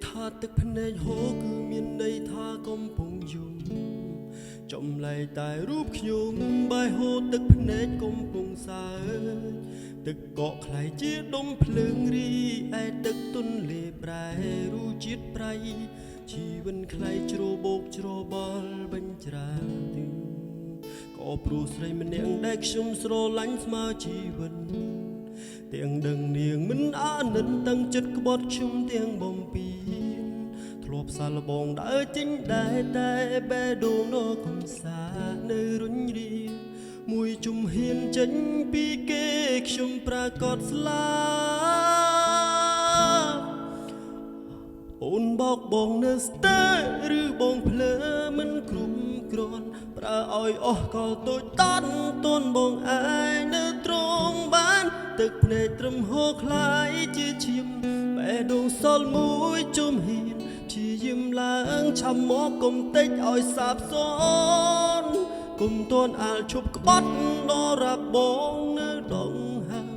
ថាទឹកភ្នែកហូរគឺមានន័យថាកំពុងយំចំលែកតែរូបខ្ញុំបាយហូរទឹកភ្នែកកំពុងសើចទឹកកកខ្លាយជាដុំភ្លើងរីឯទឹកទន្លេប្រែរសជាតិប្រៃជីវិតខ្លាយជ្របោកជ្របល់បញ្ច្រាទិក៏ព្រោះស្រីម្នាក់ដែលខ្ញុំស្រឡាញ់ស្មើជីវិតទាំងដឹងនាងមិនអាណិនតាំងចិត្តក្បត់ខ្ញុំទាំងបំពេញធ្លាប់សាឡបងដើរចេញដែរតែបែដូងនកំសានៅរុញរាមួយជំហានចេញពីគេខ្ញុំប្រកាសស្លាប់អូនបោកបងនៅស្ទើរឬបងភ្លើមិនគ្រប់គ្រាន់ប្រើឲ្យអស់កលតូចតាន់តន់បងឯងនៅត្រង់បានទឹកភ្នែកត្រឹមហូរខ្លាយជាឈាមបែដូងសល់មួយជំហានព្យាយាមឡើងឆាំមកកុំតិចឲ្យសាបសូន្យគុំតន់អាលឈប់ក្បត់ដល់របងនៅដងហើម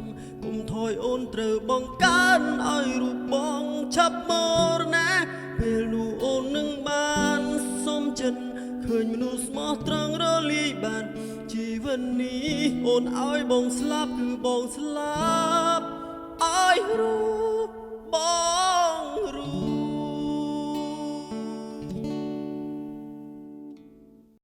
កុំថយអូនត្រូវបងកើនឲ្យរូបបងឆាប់មរណាពេលនោះអូននឹងបានសុំចិនឃើញមនុស្សស្មោះត្រង់រលាយបានជីវិតនេះអូនឲ្យបងស្លាប់គឺបងស្លាប់ឲ្យរូបបង